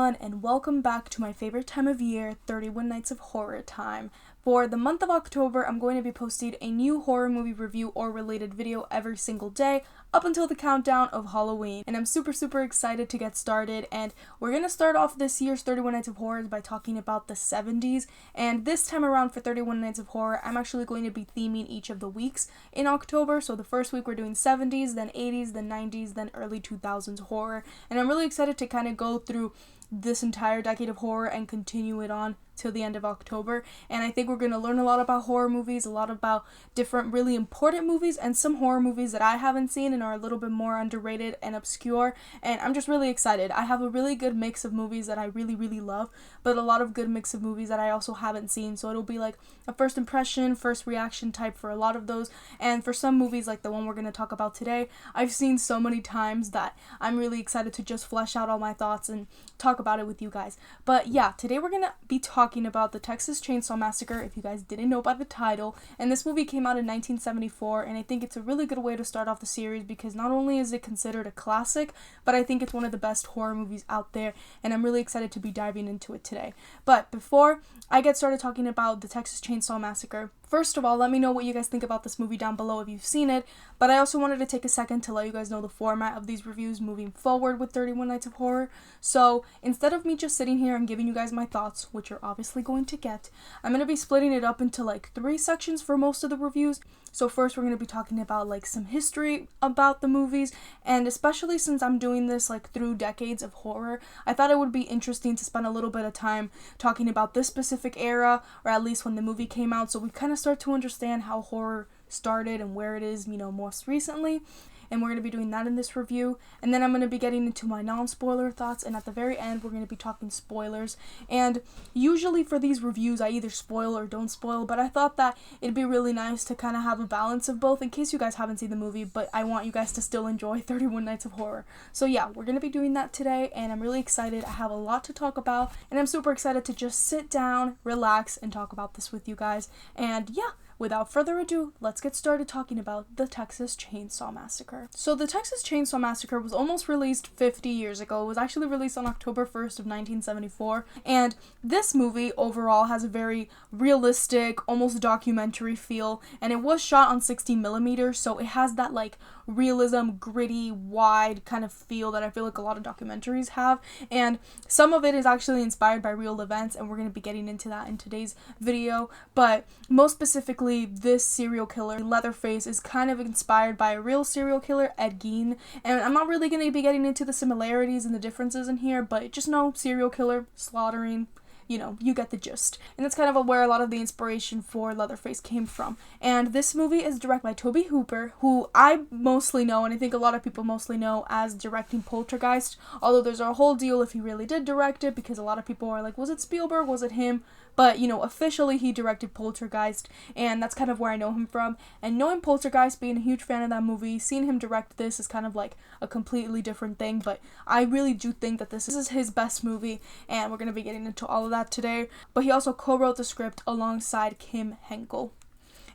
everyone, and welcome back to my favorite time of year, 31 Nights of Horror time. For the month of October, I'm going to be posting a new horror movie review or related video every single day up until the countdown of Halloween. And I'm super excited to get started, and we're going to start off this year's 31 Nights of Horror by talking about the 70s. And this time around for 31 Nights of Horror, I'm actually going to be theming each of the weeks in October. So the first week we're doing 70s, then 80s, then 90s, then early 2000s horror. And I'm really excited to kind of go through this entire decade of horror and continue it on till the end of October. And I think we're going to learn a lot about horror movies, a lot about different really important movies, and some horror movies that I haven't seen and are a little bit more underrated and obscure. And I'm just really excited. I have a really good mix of movies that I really love, but a lot of good mix of movies that I also haven't seen. So it'll be like a first impression, first reaction type for a lot of those. And for some movies, like the one we're going to talk about today, I've seen so many times that I'm really excited to just flesh out all my thoughts and talk about it with you guys. But yeah, today we're going to be talking about the Texas Chainsaw Massacre, if you guys didn't know by the title. And this movie came out in 1974, and I think it's a really good way to start off the series because not only is it considered a classic, but I think it's one of the best horror movies out there, and I'm really excited to be diving into it today. But before I get started talking about the Texas Chainsaw Massacre, first of all, let me know what you guys think about this movie down below if you've seen it, but I also wanted to take a second to let you guys know the format of these reviews moving forward with 31 Nights of Horror. So instead of me just sitting here and giving you guys my thoughts, which you're obviously going to get, I'm going to be splitting it up into like 3 sections for most of the reviews. So first we're going to be talking about like some history about the movies, and especially since I'm doing this like through decades of horror, I thought it would be interesting to spend a little bit of time talking about this specific era, or at least when the movie came out, so we kind of start to understand how horror started and where it is, most recently. And we're going to be doing that in this review. And then I'm going to be getting into my non-spoiler thoughts, and at the very end we're going to be talking spoilers. And usually for these reviews I either spoil or don't spoil, but I thought that it'd be really nice to kind of have a balance of both in case you guys haven't seen the movie, but I want you guys to still enjoy 31 Nights of Horror. So yeah, we're going to be doing that today, and I'm really excited. I have a lot to talk about, and I'm super excited to just sit down, relax, and talk about this with you guys. And yeah, without further ado, let's get started talking about the Texas Chainsaw Massacre. So the Texas Chainsaw Massacre was almost released 50 years ago. It was actually released on October 1st of 1974, and this movie overall has a very realistic, almost documentary feel, and it was shot on 16mm, so it has that like realism, gritty, wide kind of feel that I feel like a lot of documentaries have, and some of it is actually inspired by real events, and we're going to be getting into that in today's video. But most specifically, this serial killer, Leatherface, is kind of inspired by a real serial killer, Ed Gein, and I'm not really going to be getting into the similarities and the differences in here, but just know serial killer, slaughtering, you get the gist. And that's kind of where a lot of the inspiration for Leatherface came from. And this movie is directed by Tobe Hooper, who I mostly know, and I think a lot of people mostly know as directing Poltergeist, although there's a whole deal if he really did direct it, because a lot of people are like, was it Spielberg, was it him? But, officially he directed Poltergeist, and that's kind of where I know him from. And knowing Poltergeist, being a huge fan of that movie, seeing him direct this is kind of like a completely different thing, but I really do think that this is his best movie, and we're going to be getting into all of that today. But he also co-wrote the script alongside Kim Henkel.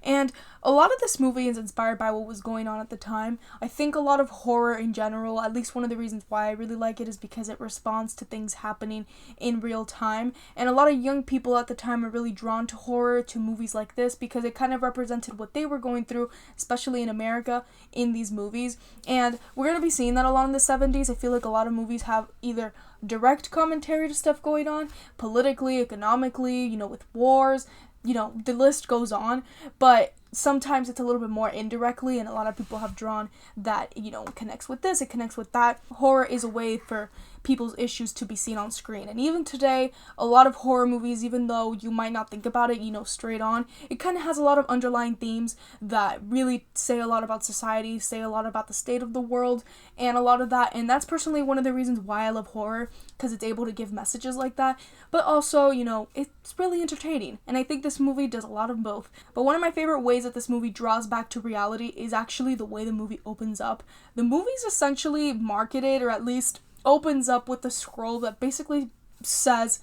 And a lot of this movie is inspired by what was going on at the time. I think a lot of horror in general, at least one of the reasons why I really like it, is because it responds to things happening in real time. And a lot of young people at the time are really drawn to horror, to movies like this, because it kind of represented what they were going through, especially in America, in these movies. And we're going to be seeing that a lot in the 70s. I feel like a lot of movies have either direct commentary to stuff going on, politically, economically, with wars, the list goes on, but sometimes it's a little bit more indirectly, and a lot of people have drawn that, it connects with this, it connects with that. Horror is a way for people's issues to be seen on screen. And even today, a lot of horror movies, even though you might not think about it, straight on, it kind of has a lot of underlying themes that really say a lot about society, say a lot about the state of the world, and a lot of that. And that's personally one of the reasons why I love horror, because it's able to give messages like that, but also, it's really entertaining. And I think this movie does a lot of both. But one of my favorite ways that this movie draws back to reality is actually the way the movie opens up. The movie's essentially marketed, or at least opens up with a scroll that basically says,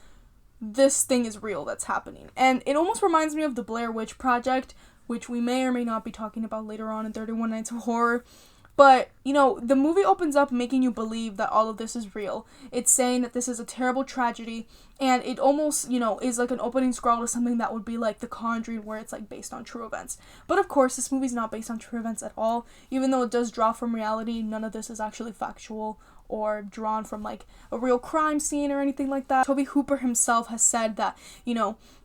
this thing is real that's happening. And it almost reminds me of the Blair Witch Project, which we may or may not be talking about later on in 31 Nights of Horror. But, the movie opens up making you believe that all of this is real. It's saying that this is a terrible tragedy, and it almost, is like an opening scroll to something that would be like The Conjuring, where it's like based on true events. But of course, this movie's not based on true events at all. Even though it does draw from reality, none of this is actually factual or drawn from like a real crime scene or anything like that. Tobe Hooper himself has said that,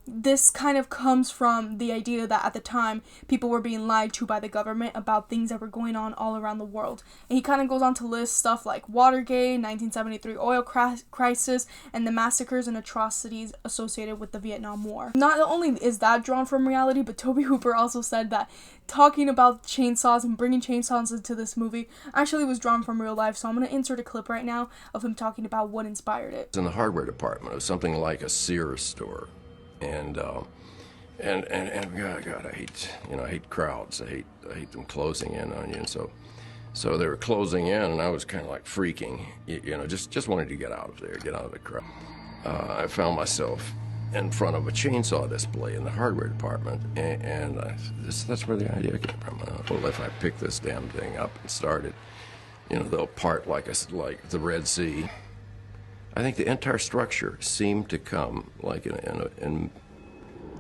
this kind of comes from the idea that at the time people were being lied to by the government about things that were going on all around the world. And he kind of goes on to list stuff like Watergate, 1973 oil crisis, and the massacres and atrocities associated with the Vietnam War. Not only is that drawn from reality, but Tobe Hooper also said that talking about chainsaws and bringing chainsaws into this movie actually was drawn from real life. So I'm going to insert a clip right now of him talking about what inspired it. In the hardware department of something like a Sears store. And God, I hate crowds. I hate them closing in on you. And so they were closing in, and I was kind of like freaking, just wanted to get out of there, get out of the crowd. I found myself in front of a chainsaw display in the hardware department, and that's where the idea came from. Well, if I pick this damn thing up and start it, they'll part like the Red Sea. I think the entire structure seemed to come like in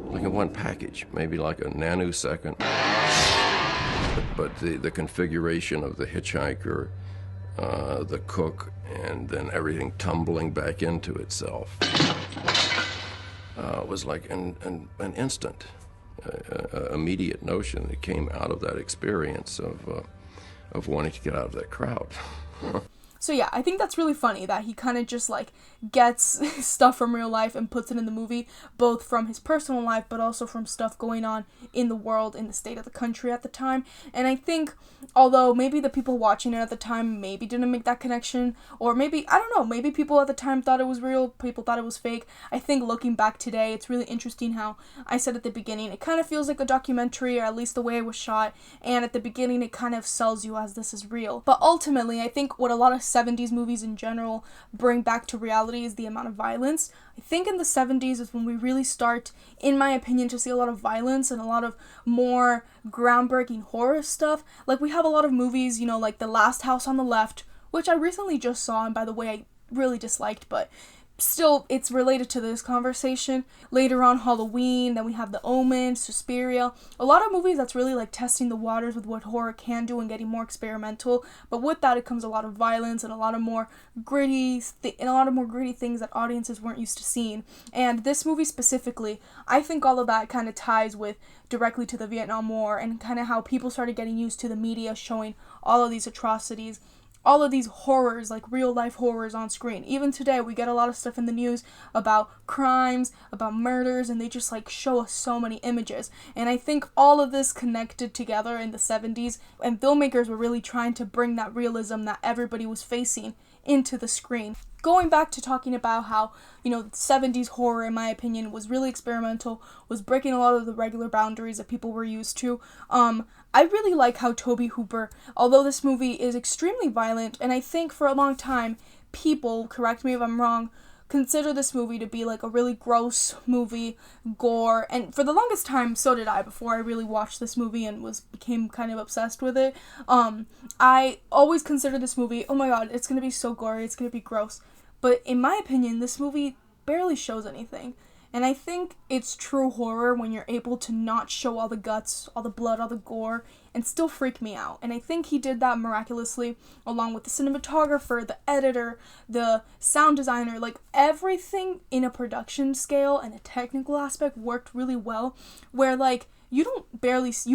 one package, maybe like a nanosecond. But the configuration of the hitchhiker, the cook, and then everything tumbling back into itself was like an instant, immediate notion that came out of that experience of wanting to get out of that crowd. So yeah, I think that's really funny that he kind of just like gets stuff from real life and puts it in the movie, both from his personal life but also from stuff going on in the world, in the state of the country at the time. And I think, although maybe the people watching it at the time maybe didn't make that connection, or maybe, I don't know, maybe people at the time thought it was real, people thought it was fake. I think looking back today, it's really interesting how I said at the beginning, it kind of feels like a documentary, or at least the way it was shot, and at the beginning it kind of sells you as this is real. But ultimately, I think what a lot of 70s movies in general bring back to reality is the amount of violence. I think in the 70s is when we really start, in my opinion, to see a lot of violence and a lot of more groundbreaking horror stuff. Like, we have a lot of movies, like The Last House on the Left, which I recently just saw, and by the way, I really disliked, but still, it's related to this conversation. Later on, Halloween, then we have The Omen, Suspiria. A lot of movies that's really like testing the waters with what horror can do and getting more experimental. But with that, it comes a lot of violence and a lot of more gritty things that audiences weren't used to seeing. And this movie specifically, I think all of that kind of ties with directly to the Vietnam War and kind of how people started getting used to the media showing all of these atrocities, all of these horrors, like real life horrors on screen. Even today, we get a lot of stuff in the news about crimes, about murders, and they just like show us so many images. And I think all of this connected together in the 70s, and filmmakers were really trying to bring that realism that everybody was facing into the screen. Going back to talking about how, 70s horror, in my opinion, was really experimental, was breaking a lot of the regular boundaries that people were used to. I really like how Tobe Hooper, although this movie is extremely violent, and I think for a long time, people, correct me if I'm wrong, consider this movie to be like a really gross movie, gore, and for the longest time, so did I, before I really watched this movie and became kind of obsessed with it. I always considered this movie, oh my god, it's gonna be so gory, it's gonna be gross. But in my opinion, this movie barely shows anything. And I think it's true horror when you're able to not show all the guts, all the blood, all the gore, and still freak me out. And I think he did that miraculously, along with the cinematographer, the editor, the sound designer. Like, everything in a production scale and a technical aspect worked really well, where, like, you barely see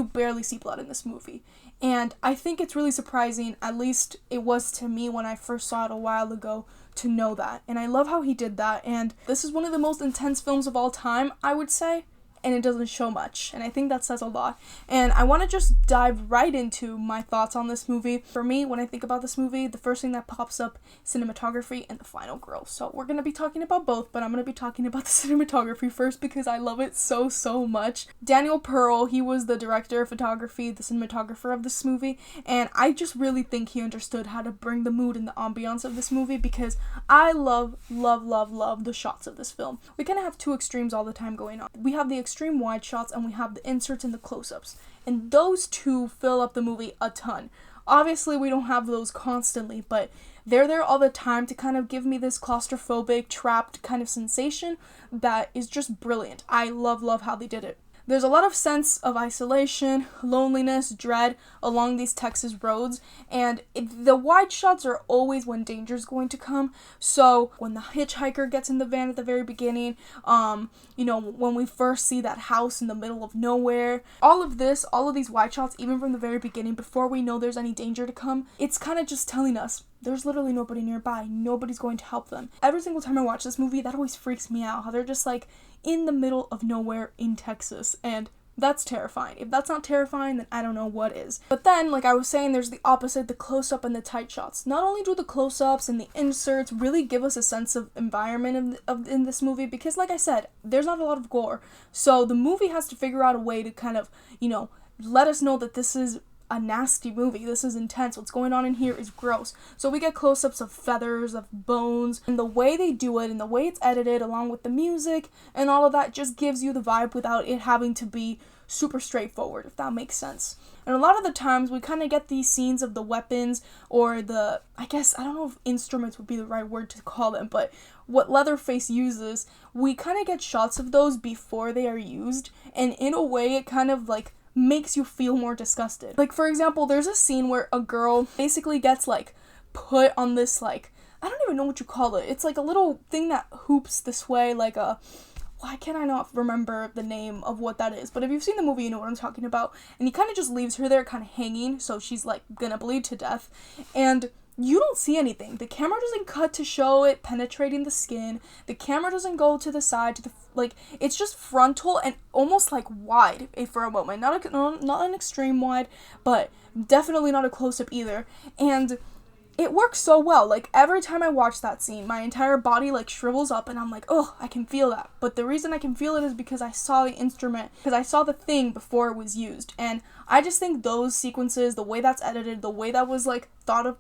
blood in this movie. And I think it's really surprising, at least it was to me when I first saw it a while ago, to know that. And I love how he did that. And this is one of the most intense films of all time, I would say. And it doesn't show much. And I think that says a lot. And I want to just dive right into my thoughts on this movie. For me, when I think about this movie, the first thing that pops up, cinematography and the final girl. So we're going to be talking about both, but I'm going to be talking about the cinematography first because I love it so much. Daniel Pearl, he was the director of photography, the cinematographer of this movie. And I just really think he understood how to bring the mood and the ambiance of this movie because I love the shots of this film. We kind of have two extremes all the time going on. We have the extreme wide shots and we have the inserts and the close-ups, and those two fill up the movie a ton. Obviously, we don't have those constantly, but they're there all the time to kind of give me this claustrophobic, trapped kind of sensation that is just brilliant. I love how they did it. There's a lot of sense of isolation, loneliness, dread along these Texas roads, and the wide shots are always when danger's going to come. So when the hitchhiker gets in the van at the very beginning, when we first see that house in the middle of nowhere, all of these wide shots, even from the very beginning, before we know there's any danger to come, it's kind of just telling us there's literally nobody nearby. Nobody's going to help them. Every single time I watch this movie, that always freaks me out, how they're just like in the middle of nowhere in Texas, and that's terrifying. If that's not terrifying, then I don't know what is. But then, like I was saying, there's the opposite, the close-up and the tight shots. Not only do the close-ups and the inserts really give us a sense of environment in this movie, because like I said, there's not a lot of gore. So the movie has to figure out a way to kind of, let us know that this is a nasty movie. This is intense. What's going on in here is gross. So we get close-ups of feathers, of bones, and the way they do it and the way it's edited along with the music and all of that just gives you the vibe without it having to be super straightforward, if that makes sense. And a lot of the times we kind of get these scenes of the weapons or I don't know if instruments would be the right word to call them, but what Leatherface uses, we kind of get shots of those before they are used, and in a way it kind of like makes you feel more disgusted. Like, for example, there's a scene where a girl basically gets like put on this like, I don't even know what you call it. It's like a little thing that hoops this way, like why can I not remember the name of what that is? But if you've seen the movie, you know what I'm talking about. And he kind of just leaves her there kind of hanging, so she's like gonna bleed to death. And you don't see anything. The camera doesn't cut to show it penetrating the skin. The camera doesn't go to the side, it's just frontal and almost like wide for a moment. Not an extreme wide, but definitely not a close-up either. And it works so well. Like, every time I watch that scene, my entire body like shrivels up and I'm like, oh, I can feel that. But the reason I can feel it is because I saw the instrument, because I saw the thing before it was used. And I just think those sequences, the way that's edited, the way that was like thought of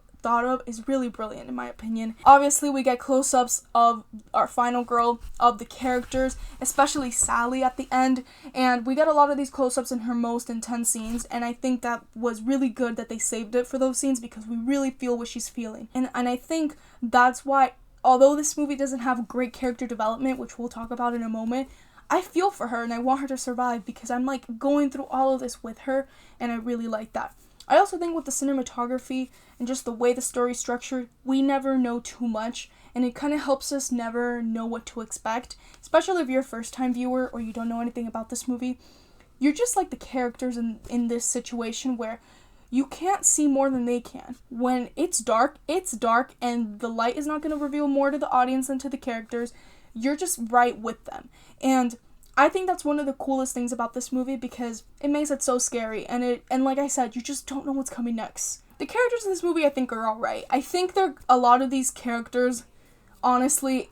is really brilliant in my opinion. Obviously, we get close-ups of our final girl, of the characters, especially Sally at the end, and we get a lot of these close-ups in her most intense scenes, and I think that was really good that they saved it for those scenes because we really feel what she's feeling. And I think that's why, although this movie doesn't have great character development, which we'll talk about in a moment, I feel for her and I want her to survive because I'm like going through all of this with her, and I really like that. I also think with the cinematography and just the way the story's structured, we never know too much, and it kind of helps us never know what to expect, especially if you're a first-time viewer or you don't know anything about this movie. You're just like the characters in this situation where you can't see more than they can. When it's dark, and the light is not going to reveal more to the audience than to the characters. You're just right with them. And I think that's one of the coolest things about this movie because it makes it so scary, and like I said, you just don't know what's coming next. The characters in this movie I think are alright. I think a lot of these characters, honestly,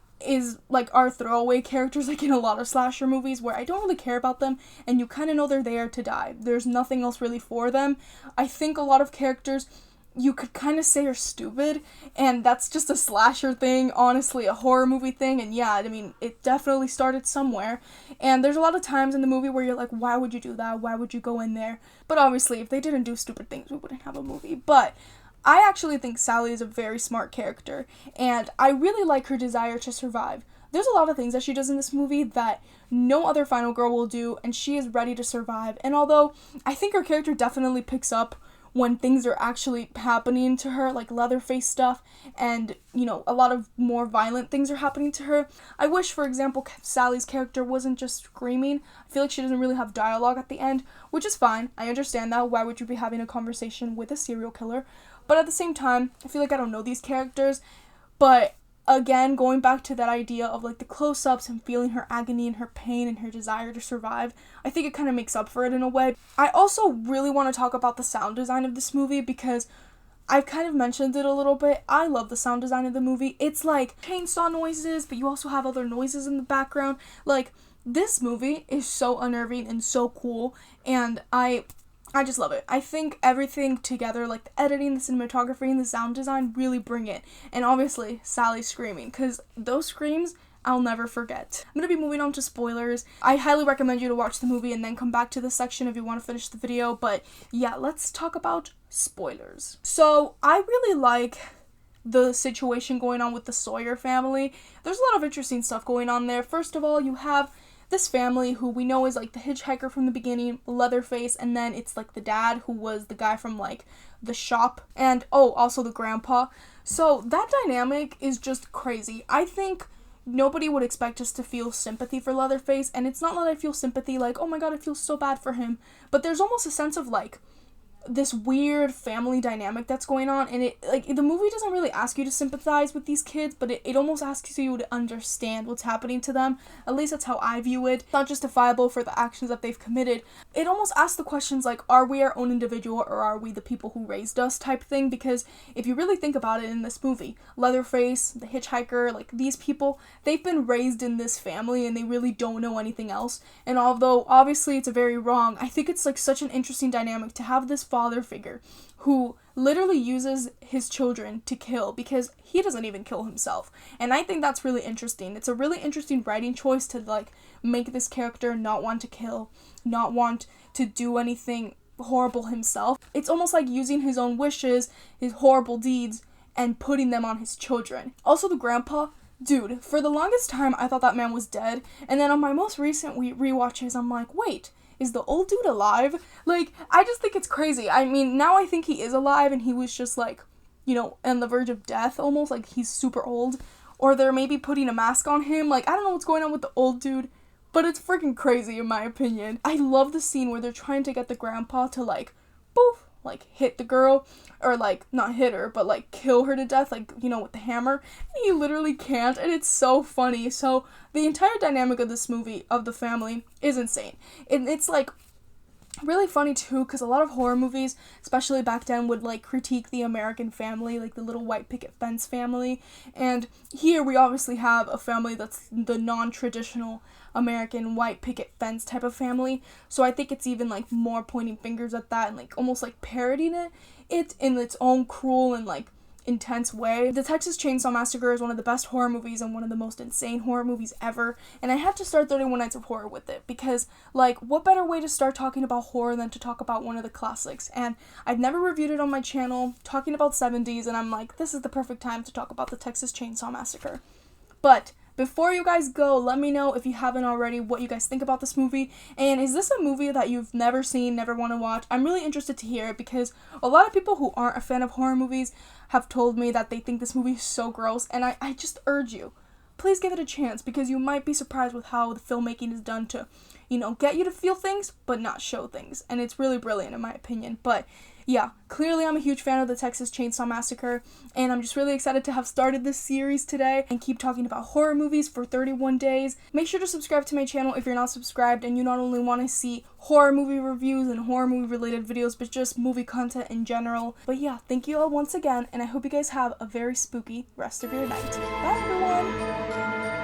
are throwaway characters like in a lot of slasher movies where I don't really care about them and you kind of know they're there to die. There's nothing else really for them. I think a lot of characters you could kind of say are stupid, and that's just a slasher thing, honestly, a horror movie thing, and yeah, I mean, it definitely started somewhere, and there's a lot of times in the movie where you're like, why would you do that? Why would you go in there? But obviously, if they didn't do stupid things, we wouldn't have a movie. But I actually think Sally is a very smart character, and I really like her desire to survive. There's a lot of things that she does in this movie that no other final girl will do, and she is ready to survive, and although I think her character definitely picks up when things are actually happening to her, like Leatherface stuff, and, a lot of more violent things are happening to her. I wish, for example, Sally's character wasn't just screaming. I feel like she doesn't really have dialogue at the end, which is fine. I understand that. Why would you be having a conversation with a serial killer? But at the same time, I feel like I don't know these characters, but again, going back to that idea of like the close-ups and feeling her agony and her pain and her desire to survive, I think it kind of makes up for it in a way. I also really want to talk about the sound design of this movie because I've kind of mentioned it a little bit. I love the sound design of the movie. It's like chainsaw noises, but you also have other noises in the background. Like, this movie is so unnerving and so cool, and I just love it. I think everything together, like the editing, the cinematography, and the sound design really bring it. And obviously, Sally screaming, because those screams, I'll never forget. I'm gonna be moving on to spoilers. I highly recommend you to watch the movie and then come back to this section if you want to finish the video, but yeah, let's talk about spoilers. So, I really like the situation going on with the Sawyer family. There's a lot of interesting stuff going on there. First of all, you have this family who we know is like the hitchhiker from the beginning, Leatherface, and then it's like the dad who was the guy from like the shop, and also the grandpa. So that dynamic is just crazy. I think nobody would expect us to feel sympathy for Leatherface, and it's not that I feel sympathy like, oh my god, I feel so bad for him, but there's almost a sense of like this weird family dynamic that's going on, and it like the movie doesn't really ask you to sympathize with these kids, but it almost asks you to understand what's happening to them. At least that's how I view it. It's not justifiable for the actions that they've committed. It almost asks the questions like, are we our own individual or are we the people who raised us type thing? Because if you really think about it in this movie, Leatherface, the hitchhiker, like these people, they've been raised in this family and they really don't know anything else. And although obviously it's a very wrong, I think it's like such an interesting dynamic to have this father figure who literally uses his children to kill because he doesn't even kill himself. And I think that's really interesting. It's a really interesting writing choice to like make this character not want to kill, not want to do anything horrible himself. It's almost like using his own wishes, his horrible deeds, and putting them on his children. Also the grandpa, dude, for the longest time I thought that man was dead, and then on my most recent rewatches I'm like, wait, is the old dude alive? Like, I just think it's crazy. I mean, now I think he is alive and he was just like, you know, on the verge of death almost, like he's super old. Or they're maybe putting a mask on him. Like, I don't know what's going on with the old dude, but it's freaking crazy in my opinion. I love the scene where they're trying to get the grandpa to like, poof, like hit the girl, or like not hit her, but like kill her to death, like, you know, with the hammer, and he literally can't, and it's so funny. So the entire dynamic of this movie, of the family, is insane, and it's like really funny too, because a lot of horror movies, especially back then, would like critique the American family, like the little white picket fence family, and here we obviously have a family that's the non-traditional American white picket fence type of family. So I think it's even like more pointing fingers at that and like almost like parodying it in its own cruel and like intense way. The Texas Chainsaw Massacre is one of the best horror movies and one of the most insane horror movies ever, and I had to start 31 Nights of Horror with it because, like, what better way to start talking about horror than to talk about one of the classics? And I've never reviewed it on my channel, talking about 70s, and I'm like, this is the perfect time to talk about the Texas Chainsaw Massacre. But before you guys go, let me know, if you haven't already, what you guys think about this movie, and is this a movie that you've never seen, never want to watch? I'm really interested to hear it because a lot of people who aren't a fan of horror movies have told me that they think this movie is so gross, and I just urge you, please give it a chance, because you might be surprised with how the filmmaking is done to, you know, get you to feel things, but not show things, and it's really brilliant in my opinion. But yeah, clearly I'm a huge fan of the Texas Chainsaw Massacre, and I'm just really excited to have started this series today and keep talking about horror movies for 31 days. Make sure to subscribe to my channel if you're not subscribed and you not only want to see horror movie reviews and horror movie related videos, but just movie content in general. But yeah, thank you all once again, and I hope you guys have a very spooky rest of your night. Bye everyone!